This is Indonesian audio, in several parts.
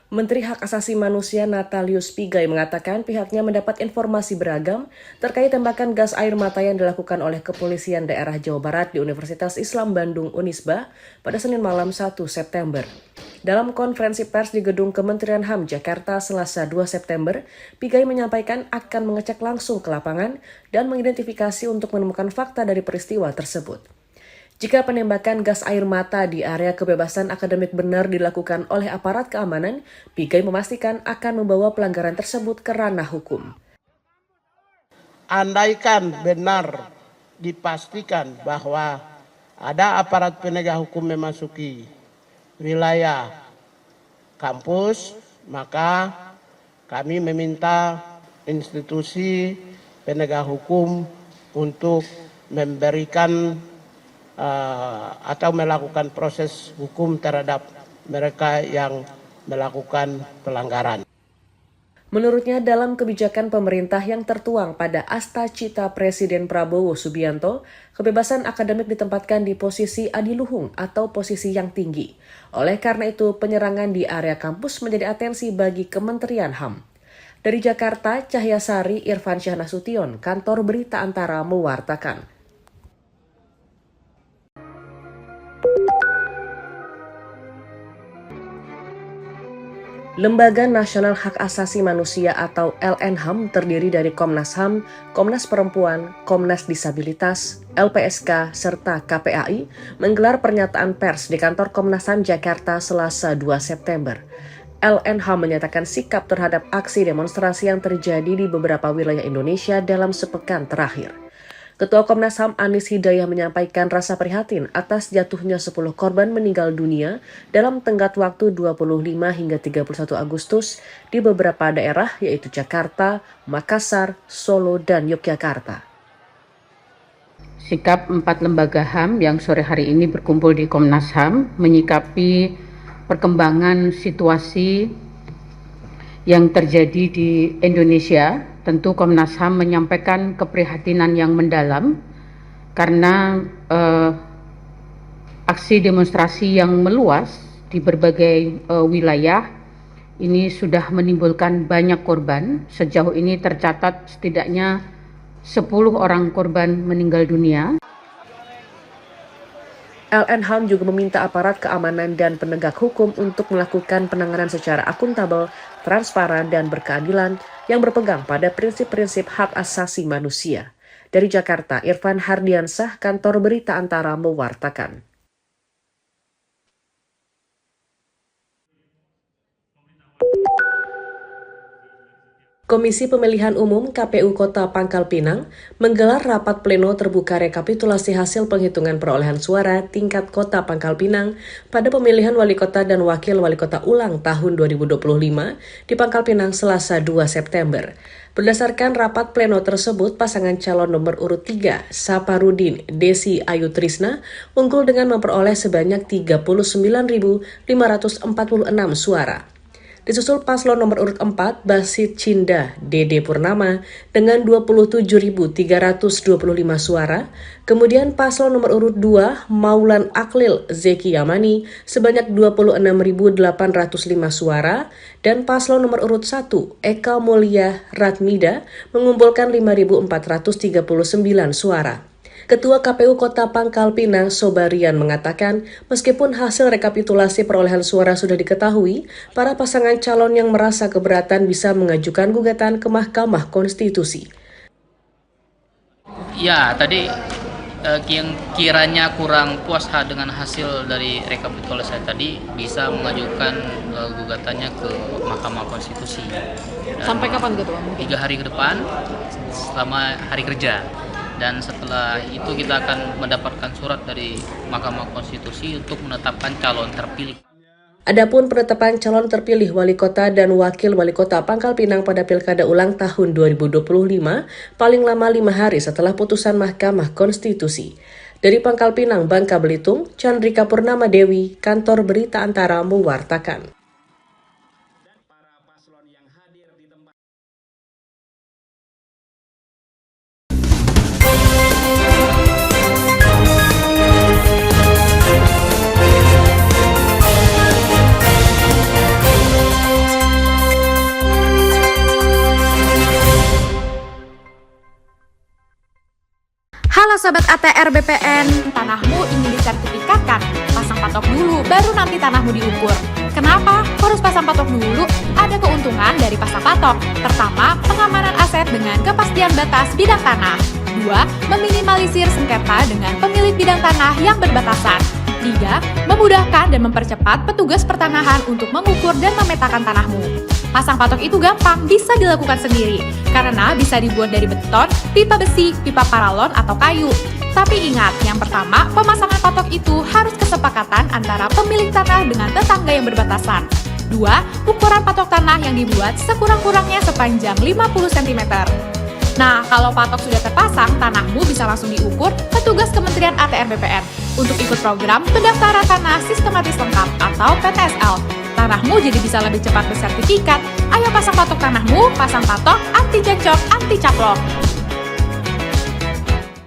Menteri Hak Asasi Manusia Natalius Pigai mengatakan pihaknya mendapat informasi beragam terkait tembakan gas air mata yang dilakukan oleh Kepolisian Daerah Jawa Barat di Universitas Islam Bandung Unisba pada Senin malam 1 September. Dalam konferensi pers di Gedung Kementerian HAM Jakarta Selasa 2 September, Pigai menyampaikan akan mengecek langsung ke lapangan dan mengidentifikasi untuk menemukan fakta dari peristiwa tersebut. Jika penembakan gas air mata di area kebebasan akademik benar dilakukan oleh aparat keamanan, Pigai memastikan akan membawa pelanggaran tersebut ke ranah hukum. Andaikan benar dipastikan bahwa ada aparat penegak hukum memasuki wilayah kampus, maka kami meminta institusi penegak hukum untuk memberikan atau melakukan proses hukum terhadap mereka yang melakukan pelanggaran. Menurutnya, dalam kebijakan pemerintah yang tertuang pada Asta Cita Presiden Prabowo Subianto, kebebasan akademik ditempatkan di posisi adiluhung atau posisi yang tinggi. Oleh karena itu, penyerangan di area kampus menjadi atensi bagi Kementerian HAM. Dari Jakarta, Cahyasari Irfan Syahnasution, Kantor Berita Antara mewartakan. Lembaga Nasional Hak Asasi Manusia atau LNHAM terdiri dari Komnas HAM, Komnas Perempuan, Komnas Disabilitas, LPSK, serta KPAI menggelar pernyataan pers di kantor Komnas HAM Jakarta Selasa 2 September. LNHAM menyatakan sikap terhadap aksi demonstrasi yang terjadi di beberapa wilayah Indonesia dalam sepekan terakhir. Ketua Komnas HAM Anis Hidayah menyampaikan rasa prihatin atas jatuhnya 10 korban meninggal dunia dalam tenggat waktu 25 hingga 31 Agustus di beberapa daerah yaitu Jakarta, Makassar, Solo, dan Yogyakarta. Sikap 4 lembaga HAM yang sore hari ini berkumpul di Komnas HAM menyikapi perkembangan situasi yang terjadi di Indonesia. Tentu Komnas HAM menyampaikan keprihatinan yang mendalam karena aksi demonstrasi yang meluas di berbagai wilayah ini sudah menimbulkan banyak korban. Sejauh ini tercatat setidaknya 10 orang korban meninggal dunia. LNHAM juga meminta aparat keamanan dan penegak hukum untuk melakukan penanganan secara akuntabel, transparan, dan berkeadilan yang berpegang pada prinsip-prinsip hak asasi manusia. Dari Jakarta, Irfan Hardiansah, Kantor Berita Antara mewartakan. Komisi Pemilihan Umum KPU Kota Pangkal Pinang menggelar rapat pleno terbuka rekapitulasi hasil penghitungan perolehan suara tingkat Kota Pangkal Pinang pada pemilihan wali kota dan wakil wali kota ulang tahun 2025 di Pangkal Pinang Selasa 2 September. Berdasarkan rapat pleno tersebut, pasangan calon nomor urut 3, Saparudin Desi Ayu Trisna, unggul dengan memperoleh sebanyak 39.546 suara. Disusul paslon nomor urut 4, Basit Cinda Dede Purnama dengan 27.325 suara. Kemudian paslon nomor urut 2, Maulan Aklil Zeki Yamani sebanyak 26.805 suara. Dan paslon nomor urut 1, Eka Mulia Ratmida mengumpulkan 5.439 suara. Ketua KPU Kota Pangkal Pinang Sobarian mengatakan, meskipun hasil rekapitulasi perolehan suara sudah diketahui, para pasangan calon yang merasa keberatan bisa mengajukan gugatan ke Mahkamah Konstitusi. Ya, tadi yang kiranya kurang puas dengan hasil dari rekapitulasi tadi bisa mengajukan gugatannya ke Mahkamah Konstitusi. Sampai kapan Ketua? 3 hari ke depan, selama hari kerja. Dan setelah itu kita akan mendapatkan surat dari Mahkamah Konstitusi untuk menetapkan calon terpilih. Adapun penetapan calon terpilih wali kota dan wakil wali kota Pangkal Pinang pada Pilkada ulang tahun 2025 paling lama 5 hari setelah putusan Mahkamah Konstitusi. Dari Pangkal Pinang, Bangka Belitung, Chandrika Purnama Dewi, Kantor Berita Antara mewartakan. Sobat ATR BPN, tanahmu ingin disertifikatkan? Pasang patok dulu, baru nanti tanahmu diukur. Kenapa harus pasang patok dulu? Ada keuntungan dari pasang patok. Pertama, pengamanan aset dengan kepastian batas bidang tanah. 2. Meminimalisir sengketa dengan pemilik bidang tanah yang berbatasan. 3. Memudahkan dan mempercepat petugas pertanahan untuk mengukur dan memetakan tanahmu. Pasang patok itu gampang, bisa dilakukan sendiri, karena bisa dibuat dari beton, pipa besi, pipa paralon, atau kayu. Tapi ingat, yang pertama, pemasangan patok itu harus kesepakatan antara pemilik tanah dengan tetangga yang berbatasan. 2. Ukuran patok tanah yang dibuat sekurang-kurangnya sepanjang 50 cm. Nah, kalau patok sudah terpasang, tanahmu bisa langsung diukur petugas Kementerian ATR BPN untuk ikut program Pendaftaran Tanah Sistematis Lengkap atau PTSL. Tanahmu jadi bisa lebih cepat bersertifikat. Ayo pasang patok tanahmu, pasang patok, anti cekcok, anti caplok.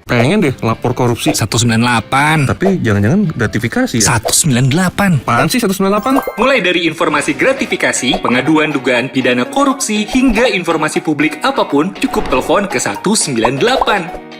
Pengen deh lapor korupsi 198. tapi jangan-jangan gratifikasi ya? 198. Apaan sih 198? Mulai dari informasi gratifikasi, pengaduan dugaan pidana korupsi, hingga informasi publik apapun, cukup telepon ke 198.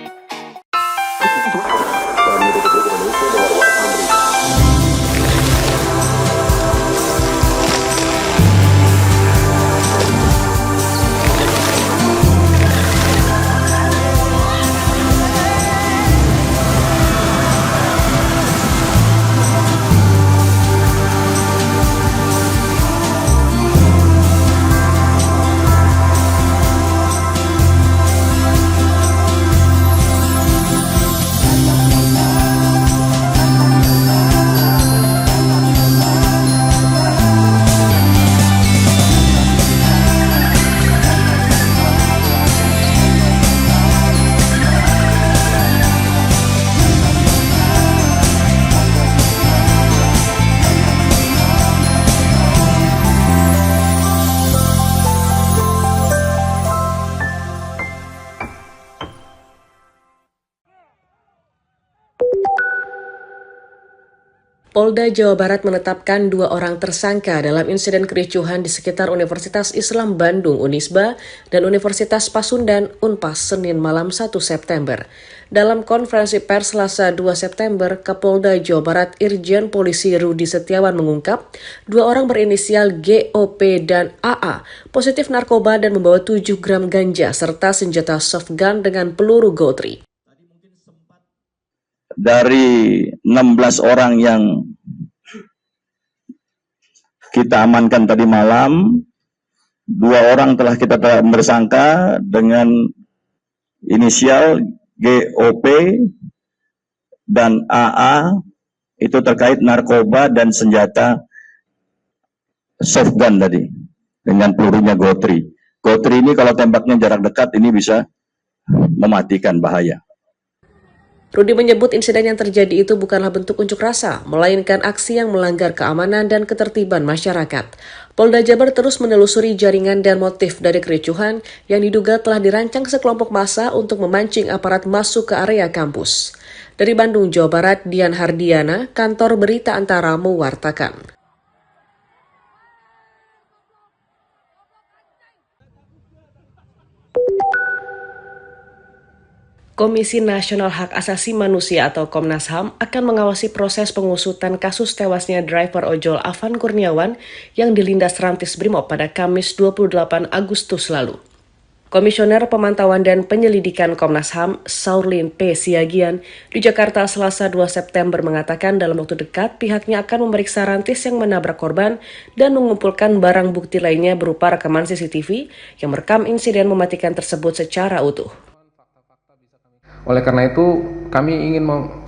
Polda Jawa Barat menetapkan 2 orang tersangka dalam insiden kericuhan di sekitar Universitas Islam Bandung Unisba dan Universitas Pasundan Unpas Senin malam 1 September. Dalam konferensi pers Selasa 2 September, Kapolda Jawa Barat Irjen Polisi Rudi Setiawan mengungkap 2 orang berinisial GOP dan AA positif narkoba dan membawa 7 gram ganja serta senjata softgun dengan peluru GO3. Dari 16 orang yang kita amankan tadi malam, 2 orang telah kita bersangka dengan inisial GOP dan AA itu terkait narkoba dan senjata softgun tadi dengan pelurunya GO3. GO3 ini kalau tembaknya jarak dekat ini bisa mematikan, bahaya. Rudi menyebut insiden yang terjadi itu bukanlah bentuk unjuk rasa, melainkan aksi yang melanggar keamanan dan ketertiban masyarakat. Polda Jabar terus menelusuri jaringan dan motif dari kericuhan yang diduga telah dirancang sekelompok massa untuk memancing aparat masuk ke area kampus. Dari Bandung, Jawa Barat, Dian Hardiana, Kantor Berita Antara mewartakan. Komisi Nasional Hak Asasi Manusia atau Komnas HAM akan mengawasi proses pengusutan kasus tewasnya driver ojol Afan Kurniawan yang dilindas Rantis Brimob pada Kamis 28 Agustus lalu. Komisioner Pemantauan dan Penyelidikan Komnas HAM, Saurlin P. Siagian, di Jakarta Selasa 2 September mengatakan dalam waktu dekat pihaknya akan memeriksa Rantis yang menabrak korban dan mengumpulkan barang bukti lainnya berupa rekaman CCTV yang merekam insiden mematikan tersebut secara utuh. Oleh karena itu, kami ingin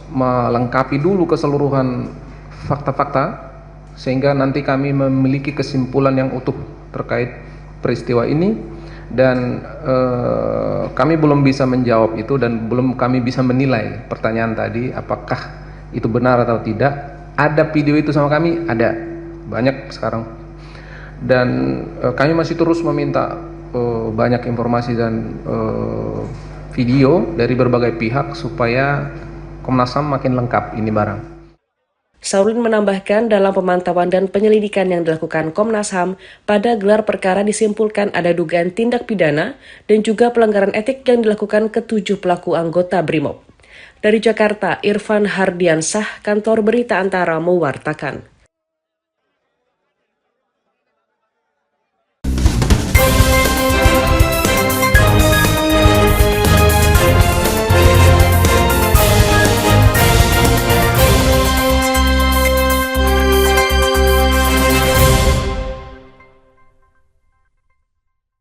melengkapi dulu keseluruhan fakta-fakta, sehingga nanti kami memiliki kesimpulan yang utuh terkait peristiwa ini, dan kami belum bisa menjawab itu dan belum kami bisa menilai pertanyaan tadi, apakah itu benar atau tidak. Ada video itu sama kami? Ada, banyak sekarang. Dan kami masih terus meminta banyak informasi dan video dari berbagai pihak supaya Komnas HAM makin lengkap ini barang. Saurlin menambahkan dalam pemantauan dan penyelidikan yang dilakukan Komnas HAM, pada gelar perkara disimpulkan ada dugaan tindak pidana dan juga pelanggaran etik yang dilakukan ke-7 pelaku anggota Brimob. Dari Jakarta, Irfan Hardiansah, Kantor Berita Antara mewartakan.